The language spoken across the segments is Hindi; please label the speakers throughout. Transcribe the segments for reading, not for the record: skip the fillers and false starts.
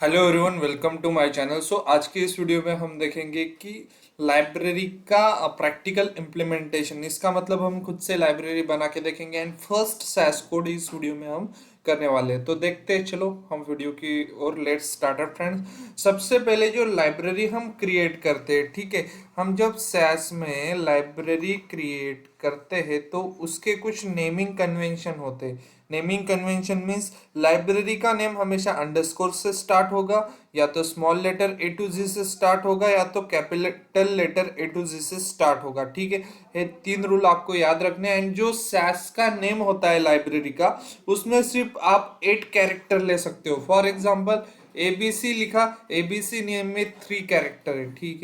Speaker 1: Hello everyone, welcome to my channel. आज की इस वीडियो में हम देखेंगे कि लाइब्रेरी का प्रैक्टिकल इम्प्लीमेंटेशन। इसका मतलब हम खुद से लाइब्रेरी बना के देखेंगे एंड फर्स्ट सैस कोड इस वीडियो में हम करने वाले हैं। तो देखते हैं, चलो हम वीडियो की और लेट्स स्टार्ट फ्रेंड्स। सबसे पहले जो लाइब्रेरी हम क्रिएट करते हैं, ठीक है, हम जब सैस में लाइब्रेरी क्रिएट करते हैं तो उसके कुछ नेमिंग कन्वेंशन होते हैं। नेमिंग कन्वेंशन मीन्स लाइब्रेरी का नेम हमेशा अंडरस्कोर से स्टार्ट होगा, या तो स्मॉल लेटर ए टू जी से स्टार्ट होगा, या तो कैपिटल लेटर ए टू जी से स्टार्ट होगा। ठीक है, ये तीन रूल आपको याद रखने हैं। एंड जो सैस का नेम होता है लाइब्रेरी का, उसमें सिर्फ आप 8 कैरेक्टर ले सकते हो। फॉर एग्जाम्पल एबीसी लिखा, एबीसी नेम में 3 कैरेक्टर है। ठीक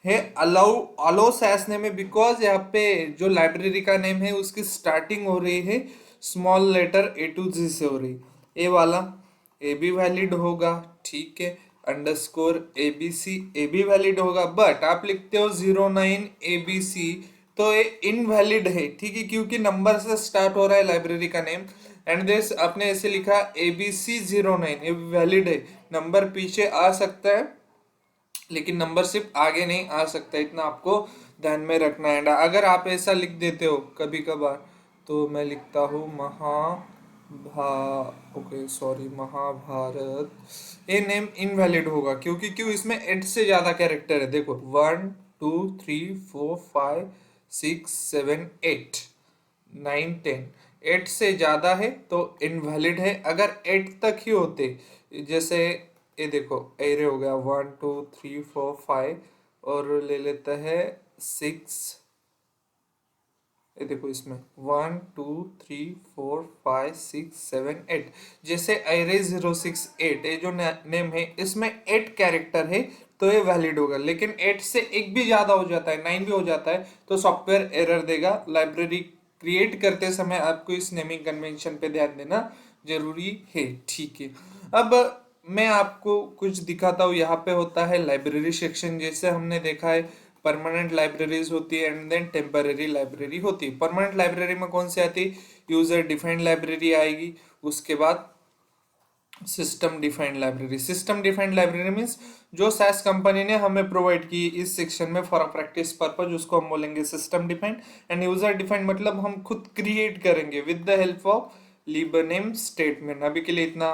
Speaker 1: है अलाउ अलो सैस नेम है बिकॉज यहाँ पे जो लाइब्रेरी का नेम है उसकी स्टार्टिंग हो रही है स्मॉल लेटर ए टू जी से हो रही। ए वाला ए भी वैलिड होगा, ठीक है, अंडरस्कोर ए बी सी ए भी वैलिड होगा। बट आप लिखते हो 09 ए बी सी तो ये इनवैलिड है, ठीक है, क्योंकि नंबर से स्टार्ट हो रहा है लाइब्रेरी का नेम। एंड दिस आपने ऐसे लिखा ए बी सी 09, ये वैलिड है। नंबर पीछे आ सकता है लेकिन नंबर सिर्फ आगे नहीं आ सकता, इतना आपको ध्यान में रखना है। अगर आप ऐसा लिख देते हो कभी कभार, तो मैं लिखता हूँ ओके सॉरी महाभारत, ये नेम इनवैलिड होगा क्योंकि इसमें 8 से ज्यादा कैरेक्टर है। देखो 1 2 3 4 5 6 7 8 9 10, 8 से ज्यादा है तो इनवैलिड है। अगर 8 तक ही होते, जैसे ये देखो एरे हो गया 1 2 3 4 5, और ले लेता है 6, ये देखो इसमें 1 2 3 4 5 6 7 8, जैसे एरे 0 6 8, ये जो नेम है इसमें 8 कैरेक्टर है तो ये वैलिड होगा। लेकिन 8 से एक भी ज्यादा हो जाता है, 9 भी हो जाता है, तो सॉफ्टवेयर एरर देगा। लाइब्रेरी क्रिएट करते समय आपको इस नेमिंग कन्वेंशन पे ध्यान देना जरूरी है। ठीक है, अब मैं आपको कुछ दिखाता हूँ। यहाँ पे होता है लाइब्रेरी सेक्शन, जैसे हमने देखा है परमानेंट लाइब्रेरीज होती है एंड देन टेम्पररी लाइब्रेरी होती है। परमानेंट लाइब्रेरी में कौन सी आती है? यूजर डिफाइंड लाइब्रेरी आएगी, उसके बाद system defined library. System defined library means जो सैस कंपनी ने हमें प्रोवाइड की इस सेक्शन में फॉर प्रैक्टिस पर्पज, उसको हम बोलेंगे system defined. And user defined मतलब हम खुद क्रिएट करेंगे with the help of libname statement. अभी के लिए इतना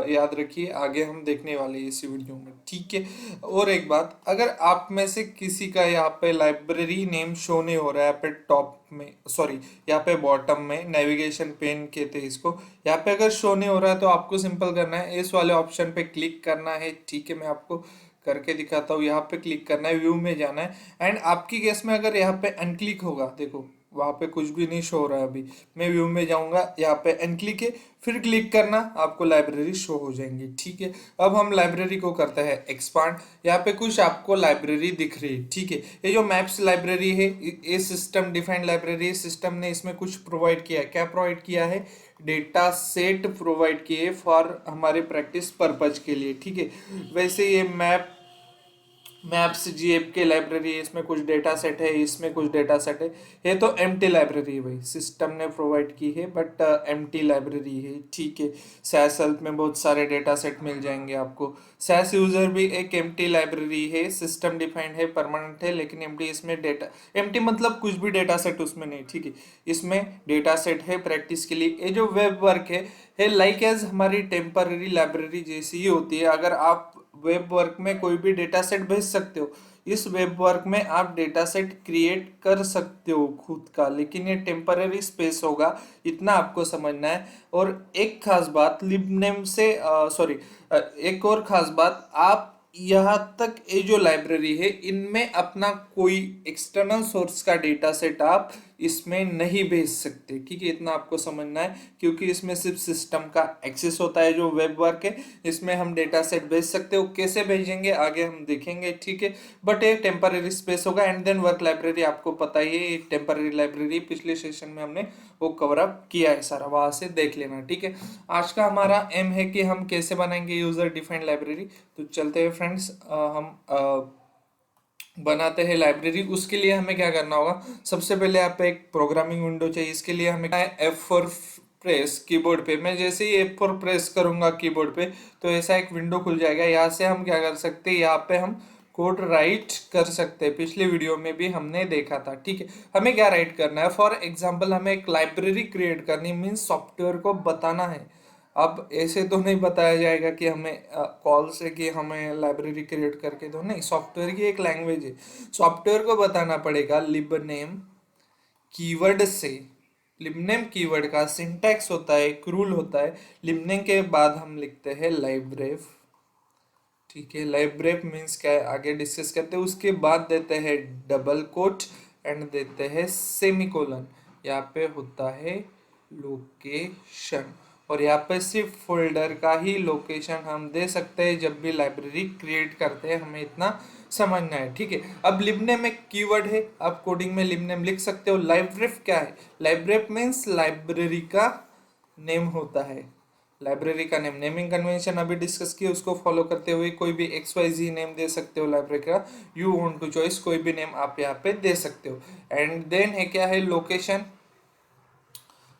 Speaker 1: याद रखिए, आगे हम देखने वाले हैं इसी वीडियो में। ठीक है, और एक बात, अगर आप में से किसी का यहाँ पे लाइब्रेरी नेम शो नहीं हो रहा है, यहाँ पे टॉप में, सॉरी यहाँ पे बॉटम में, नेविगेशन पेन कहते हैं इसको, यहाँ पे अगर शो नहीं हो रहा है तो आपको सिंपल करना है, इस वाले ऑप्शन पे क्लिक करना है। ठीक है, मैं आपको करके दिखाता हूँ। यहाँ पे क्लिक करना है, व्यू में जाना है, एंड आपकी केस में अगर यहाँ पे अनक्लिक होगा, देखो वहां पे कुछ भी नहीं शो हो रहा है। अभी मैं व्यू में जाऊंगा, यहाँ पे अनक्लिक है, फिर क्लिक करना, आपको लाइब्रेरी शो हो जाएंगी। ठीक है, अब हम लाइब्रेरी को करते हैं एक्सपांड। यहाँ पे कुछ आपको लाइब्रेरी दिख रही है। ठीक है, ये जो मैप्स लाइब्रेरी है ये सिस्टम डिफाइंड लाइब्रेरी है। सिस्टम ने इसमें कुछ प्रोवाइड किया है। क्या प्रोवाइड किया है? डेटा सेट प्रोवाइड किए फॉर हमारे प्रैक्टिस पर्पज के लिए। ठीक है, वैसे ये मैप्स जीएफ के लाइब्रेरी है, इसमें कुछ डेटा सेट है, इसमें कुछ डेटा सेट है। ये तो एम्प्टी लाइब्रेरी है भाई, सिस्टम ने प्रोवाइड की है, बट एम्प्टी लाइब्रेरी है। ठीक है, सैस हेल्प में बहुत सारे डेटा सेट मिल जाएंगे आपको। सैस यूजर भी एक एम्प्टी लाइब्रेरी है, सिस्टम डिफाइंड है, परमानेंट है, लेकिन एम्प्टी, इसमें डेटा एम्प्टी मतलब कुछ भी डेटा सेट उसमें नहीं। ठीक है, इसमें डेटा सेट है प्रैक्टिस के लिए। ये जो वेब वर्क है लाइक एज हमारी टेम्पररी लाइब्रेरी जैसी ही होती है। अगर आप वेब वर्क में कोई भी डेटा सेट भेज सकते हो, इस वेब वर्क में आप डेटा सेट क्रिएट कर सकते हो खुद का, लेकिन ये टेम्पररी स्पेस होगा, इतना आपको समझना है। और एक खास बात लिबनेम से, सॉरी, एक और खास बात, आप यहाँ तक ये जो लाइब्रेरी है इनमें अपना कोई एक्सटर्नल सोर्स का डेटा सेट आप इसमें नहीं भेज सकते। ठीक है, इतना आपको समझना है, क्योंकि इसमें सिर्फ सिस्टम का एक्सेस होता है। जो वेब वर्क है इसमें हम डेटा सेट भेज सकते हो, कैसे भेजेंगे आगे हम देखेंगे। ठीक है, बट ये टेम्पररी स्पेस होगा। एंड देन वर्क लाइब्रेरी आपको पता ही है, टेम्पररी लाइब्रेरी पिछले सेशन में हमने वो कवर अप किया है सारा, वहां से देख लेना। ठीक है, आज का हमारा एम है कि हम कैसे बनाएंगे यूजर डिफाइंड लाइब्रेरी। तो चलते हैं फ्रेंड्स, हम बनाते हैं लाइब्रेरी। उसके लिए हमें क्या करना होगा? सबसे पहले आप एक प्रोग्रामिंग विंडो चाहिए, इसके लिए हमें F4 प्रेस कीबोर्ड पे, मैं जैसे ही F4 प्रेस करूंगा कीबोर्ड पे तो ऐसा एक विंडो खुल जाएगा। यहाँ से हम क्या कर सकते हैं, यहाँ पे हम कोड राइट कर सकते हैं। पिछले वीडियो में भी हमने देखा था, ठीक है। हमें क्या राइट करना है, फॉर एग्जांपल हमें एक लाइब्रेरी क्रिएट करनी, मीन्स सॉफ्टवेयर को बताना है। अब ऐसे तो नहीं बताया जाएगा कि हमें कॉल से कि हमें लाइब्रेरी क्रिएट करके दो, नहीं, सॉफ्टवेयर की एक लैंग्वेज है, सॉफ्टवेयर को बताना पड़ेगा लिबनेम कीवर्ड से। लिबनेम कीवर्ड का सिंटैक्स होता है, एक रूल होता है, लिबनेम के बाद हम लिखते हैं लाइब्रेफ, ठीक है। लाइब्रेफ मीन्स क्या है आगे डिस्कस करते हैं। उसके बाद देते हैं डबल कोट एंड देते हैं सेमीकोलन, यहाँ पे होता है लोकेशन, और यहाँ पे सिर्फ फोल्डर का ही लोकेशन हम दे सकते हैं जब भी लाइब्रेरी क्रिएट करते हैं, हमें इतना समझना है, ठीक है। अब लिबनेम एक कीवर्ड है, आप कोडिंग में लिबनेम लिख सकते हो। लाइब्रेफ क्या है, लाइब्रेफ मीन्स लाइब्रेरी का नेम होता है। लाइब्रेरी का नेम, नेमिंग कन्वेंशन अभी डिस्कस किए, उसको फॉलो करते हुए कोई भी XYZ नेम दे सकते हो लाइब्रेरी का, यू वांट टू चॉइस, कोई भी नेम आप यहाँ पे दे सकते हो। एंड देन है क्या है लोकेशन,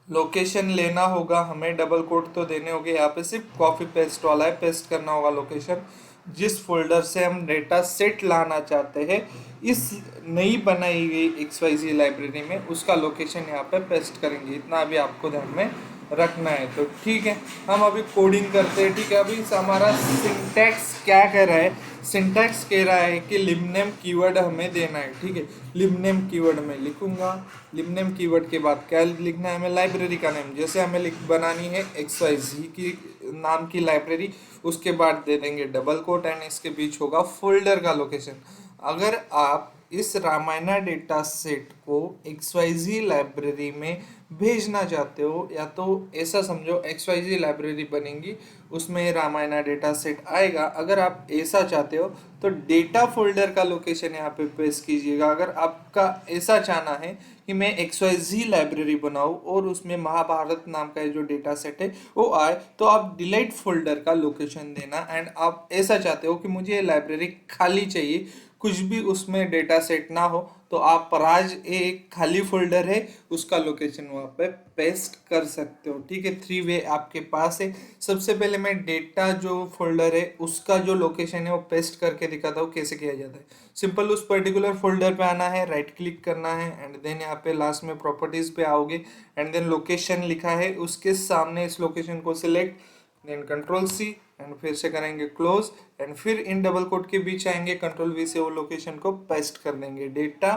Speaker 1: लोकेशन लेना होगा हमें, डबल कोट तो देने होंगे, यहाँ पे सिर्फ कॉपी पेस्ट वाला है, पेस्ट करना होगा लोकेशन। जिस फोल्डर से हम डेटा सेट लाना चाहते हैं इस नई बनाई हुई XYZ लाइब्रेरी में, उसका लोकेशन यहाँ पे पेस्ट करेंगे, इतना अभी आपको ध्यान में रखना है। तो ठीक है, हम अभी कोडिंग करते हैं, ठीक है। अभी हमारा सिंटैक्स क्या कह रहा है, सिंटैक्स कह रहा है कि लिबनेम कीवर्ड हमें देना है, ठीक है। लिबनेम कीवर्ड में लिखूंगा, लिबनेम कीवर्ड के बाद क्या लिखना है हमें, लाइब्रेरी का नेम, जैसे हमें बनानी है XYZ की नाम की लाइब्रेरी, उसके बाद दे देंगे डबल कोट एंड इसके बीच होगा फोल्डर का लोकेशन। अगर आप इस रामायणा डेटा सेट को XYZ लाइब्रेरी में भेजना चाहते हो, या तो ऐसा समझो XYZ लाइब्रेरी बनेगी, उसमें रामायणा डेटा सेट आएगा। अगर आप ऐसा चाहते हो तो डेटा फोल्डर का लोकेशन यहाँ पे पेस्ट कीजिएगा। अगर आपका ऐसा चाहना है कि मैं XYZ लाइब्रेरी बनाऊँ और उसमें महाभारत नाम का जो डेटा सेट है वो आए, तो आप डिलीट फोल्डर का लोकेशन देना। एंड आप ऐसा चाहते हो कि मुझे ये लाइब्रेरी खाली चाहिए, कुछ भी उसमें डेटा सेट ना हो, तो आप पराज एक खाली फोल्डर है उसका लोकेशन वहाँ पे पेस्ट कर सकते हो, ठीक है। 3 वे आपके पास है। सबसे पहले मैं डेटा जो फोल्डर है उसका जो लोकेशन है वो पेस्ट करके दिखाता हूँ कैसे किया जाता है। सिंपल उस पर्टिकुलर फोल्डर पे आना है, राइट क्लिक करना है एंड देन यहाँ पे लास्ट में प्रॉपर्टीज पे आओगे एंड देन लोकेशन लिखा है, उसके सामने इस लोकेशन को select, then control C and फिर से करेंगे क्लोज एंड फिर इन डबल कोट के बीच आएंगे, कंट्रोल V से वो लोकेशन को पेस्ट कर देंगे। डेटा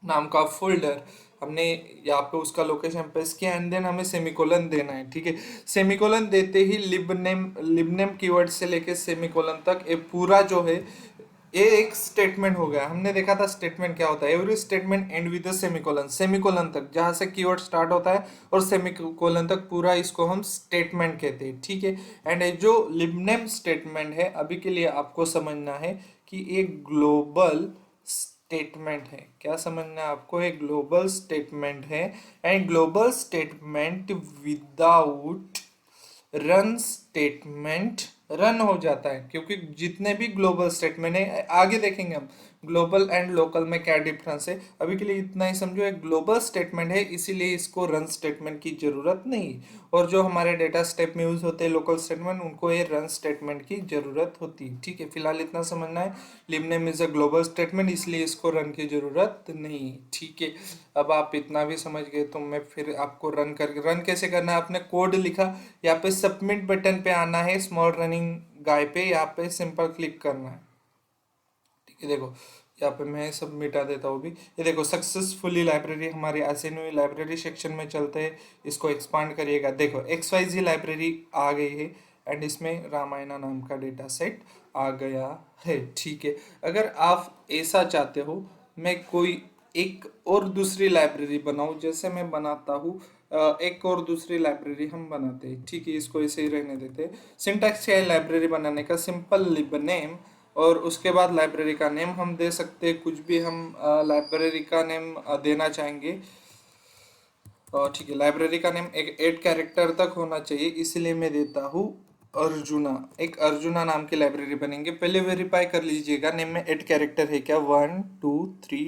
Speaker 1: नाम का फोल्डर हमने यहाँ पे उसका लोकेशन पेस्ट किया एंड देन हमें सेमीकोलन देना है, ठीक है। सेमीकोलन देते ही लिबनेम कीवर्ड से लेके सेमीकोलन तक ये पूरा जो है ये एक स्टेटमेंट हो गया। हमने देखा था स्टेटमेंट क्या होता है, every statement and with semicolon, semicolon तक जहाँ से कीवर्ड स्टार्ट होता है और सेमीकोलन तक पूरा, इसको हम स्टेटमेंट कहते हैं, ठीक है। एंड जो लिबनेम स्टेटमेंट है अभी के लिए आपको समझना है कि एक ग्लोबल स्टेटमेंट है। क्या समझना है आपको, एक ग्लोबल स्टेटमेंट है and global statement without run statement run हो जाता है, क्योंकि जितने भी ग्लोबल स्टेटमेंट है आगे देखेंगे हम ग्लोबल एंड लोकल में क्या डिफरेंस है। अभी के लिए इतना ही समझो, एक ग्लोबल स्टेटमेंट है इसीलिए इसको रन स्टेटमेंट की जरूरत नहीं, और जो हमारे डेटा स्टेप में यूज होते हैं लोकल स्टेटमेंट उनको ये रन स्टेटमेंट की जरूरत होती है, ठीक है। फिलहाल इतना समझना है, लिबनेम इज अ ग्लोबल स्टेटमेंट इसलिए इसको रन की जरूरत नहीं, ठीक है। अब आप इतना भी समझ गए तो मैं फिर आपको रन कैसे करना है। आपने कोड लिखा, यहाँ पे सबमिट बटन पे आना है, स्मॉल रनिंग गाय पे यहाँ पे सिंपल क्लिक करना है, ठीक है। देखो यहाँ पे मैं सब मिटा देता हूँ भी, ये देखो सक्सेसफुली लाइब्रेरी हमारी असाइन हुई। लाइब्रेरी सेक्शन में चलते हैं, इसको एक्सपांड करिएगा, देखो XYZ लाइब्रेरी आ गई है एंड इसमें रामायणा नाम का डेटा सेट आ गया है, ठीक है। अगर आप ऐसा चाहते हो मैं कोई एक और दूसरी लाइब्रेरी बनाऊँ, जैसे मैं बनाता हूँ एक और दूसरी लाइब्रेरी हम बनाते हैं, ठीक है। इसको ऐसे ही रहने देते हैं। सिंटैक्स क्या है लाइब्रेरी बनाने का, सिंपल लिबनेम और उसके बाद लाइब्रेरी का नेम हम दे सकते हैं, कुछ भी हम लाइब्रेरी का नेम देना चाहेंगे, ठीक है। लाइब्रेरी का नेम एक 8 कैरेक्टर तक होना चाहिए, इसलिए मैं देता हूँ अर्जुना। एक अर्जुना नाम की लाइब्रेरी बनेंगे, पहले वेरीफाई कर लीजिएगा नेम में 8 कैरेक्टर है क्या, 1 2 3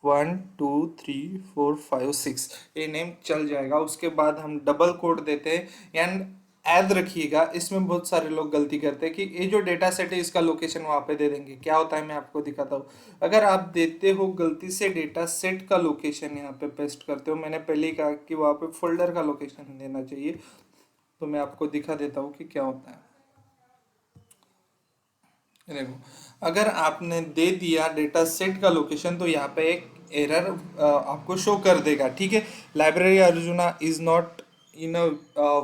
Speaker 1: 1 2 3 4 5 6 ये नेम चल जाएगा। उसके बाद हम डबल कोड देते हैं। एंड याद रखिएगा, इसमें बहुत सारे लोग गलती करते हैं कि ये जो डेटा सेट है इसका लोकेशन वहां पे दे देंगे। क्या होता है मैं आपको दिखाता हूँ। अगर आप देते हो गलती से डेटा सेट का लोकेशन यहाँ पे पेस्ट करते हो, मैंने पहले ही कहा कि वहां पे फोल्डर का लोकेशन देना चाहिए। तो मैं आपको दिखा देता हूँ कि क्या होता है। देखो, अगर आपने दे दिया डेटा सेट का लोकेशन तो यहाँ पे एक एरर आपको शो कर देगा। ठीक है, library Arjuna is not in a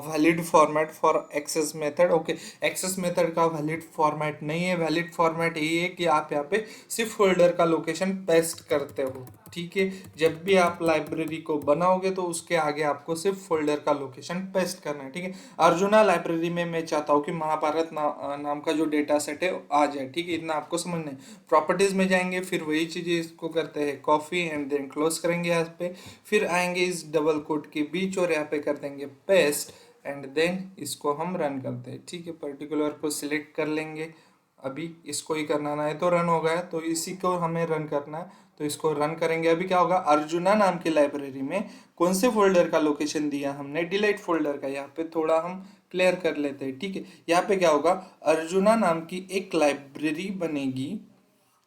Speaker 1: valid format for access method. Okay, access method का वैलिड फॉर्मेट नहीं है। वैलिड फॉर्मेट यही है कि आप यहाँ पे सिर्फ फोल्डर का लोकेशन पेस्ट करते हो। ठीक है, जब भी आप लाइब्रेरी को बनाओगे तो उसके आगे आपको सिर्फ फोल्डर का लोकेशन पेस्ट करना है। ठीक है, अर्जुना लाइब्रेरी में मैं चाहता हूँ कि महाभारत नाम का जो डेटा सेट है आ जाए। ठीक है, इतना आपको समझना है। प्रॉपर्टीज में जाएंगे, फिर वही चीजें इसको करते हैं कॉफी एंड देन क्लोज करेंगे यहाँ पे। फिर आएंगे इस डबल कोट के बीच और यहाँ पे कर देंगे पेस्ट एंड देन इसको हम रन करते हैं। ठीक है, पर्टिकुलर को सिलेक्ट कर लेंगे। अभी इसको ही करना है तो रन हो गया, तो इसी को हमें रन करना है। तो इसको रन करेंगे। अभी क्या होगा, अर्जुना नाम की लाइब्रेरी में कौन से फोल्डर का लोकेशन दिया हमने, डिलीट फोल्डर का। यहाँ पे थोड़ा हम क्लियर कर लेते हैं। ठीक है, यहाँ पे क्या होगा, अर्जुना नाम की एक लाइब्रेरी बनेगी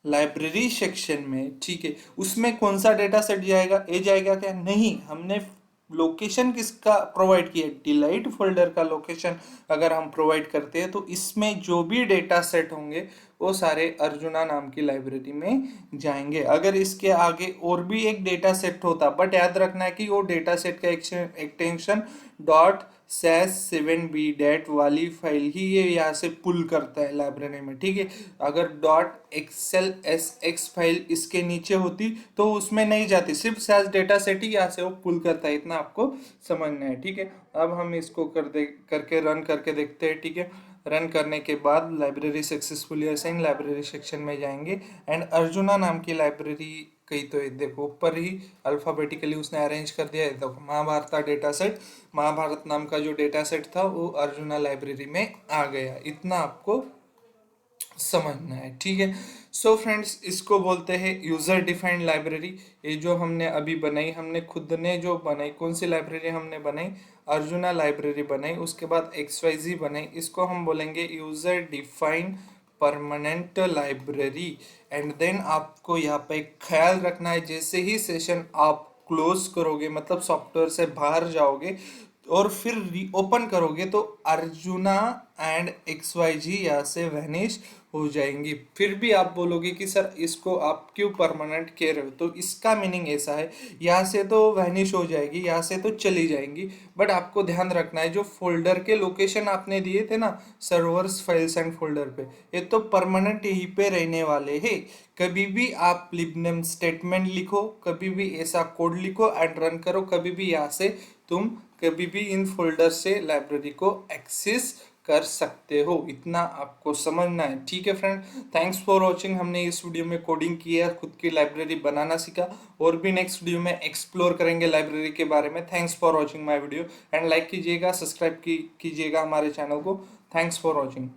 Speaker 1: लाइब्रेरी सेक्शन में। ठीक है, उसमें कौन सा डेटा सेट जाएगा, ए जाएगा क्या, नहीं, हमने लोकेशन किसका प्रोवाइड किया, डिलाइट फोल्डर का लोकेशन अगर हम प्रोवाइड करते हैं तो इसमें जो भी डेटा सेट होंगे वो सारे अर्जुना नाम की लाइब्रेरी में जाएंगे। अगर इसके आगे और भी एक डेटा सेट होता, बट याद रखना है कि वो डेटा सेट का extension dot SAS 7b date वाली फाइल ही ये यहाँ से पुल करता है लाइब्रेरी में। ठीक है, अगर dot XL S x file इसके नीचे होती तो उसमें नहीं जाती, सिर्फ सैस डेटा सेट ही यहाँ से वो पुल करता है। इतना आपको समझना है। ठीक है, अब हम इसको करके रन करके देखते हैं। ठीक है, रन करने के बाद library successfully assign, library section में जाएंगे एंड अर्जुना नाम की लाइब्रेरी कहीं तो देखो ऊपर ही अल्फाबेटिकली उसने अरेंज कर दिया है। देखो महाभारत डेटा सेट, महाभारत नाम का जो डेटा सेट था वो अर्जुना लाइब्रेरी में आ गया। इतना आपको समझना है। ठीक है, सो फ्रेंड्स, इसको बोलते हैं यूजर डिफाइंड लाइब्रेरी। ये जो हमने अभी बनाई, हमने खुद ने जो बनाई, कौन सी लाइब्रेरी हमने बनाई, अर्जुना लाइब्रेरी बनाई। उसके बाद XYZ बनाई, इसको हम बोलेंगे user defined permanent library. And then आपको यहाँ पे ख्याल रखना है, जैसे ही सेशन आप क्लोज करोगे, मतलब सॉफ्टवेयर से बाहर जाओगे और फिर रीओपन करोगे तो अर्जुना एंड XYZ यहाँ से वैनिश हो जाएंगी। फिर भी आप बोलोगे कि सर इसको आप क्यों परमानेंट कह रहे हो, तो इसका मीनिंग ऐसा है, यहाँ से तो वैनिश हो जाएगी, यहाँ से तो चली जाएंगी, बट आपको ध्यान रखना है जो फोल्डर के लोकेशन आपने दिए थे ना, सर्वर्स फाइल्स एंड फोल्डर पे, ये तो परमानेंट यहीं पे रहने वाले हैं। कभी भी आप लिबनेम स्टेटमेंट लिखो, कभी भी ऐसा कोड लिखो एंड रन करो, कभी भी यहाँ से तुम कभी भी इन फोल्डर से लाइब्रेरी को एक्सेस कर सकते हो। इतना आपको समझना है। ठीक है फ्रेंड, थैंक्स फॉर वॉचिंग। हमने इस वीडियो में कोडिंग की है, खुद की लाइब्रेरी बनाना सीखा, और भी नेक्स्ट वीडियो में एक्सप्लोर करेंगे लाइब्रेरी के बारे में। Thanks for watching my video and like कीजिएगा, सब्सक्राइब कीजिएगा हमारे चैनल को। Thanks for watching.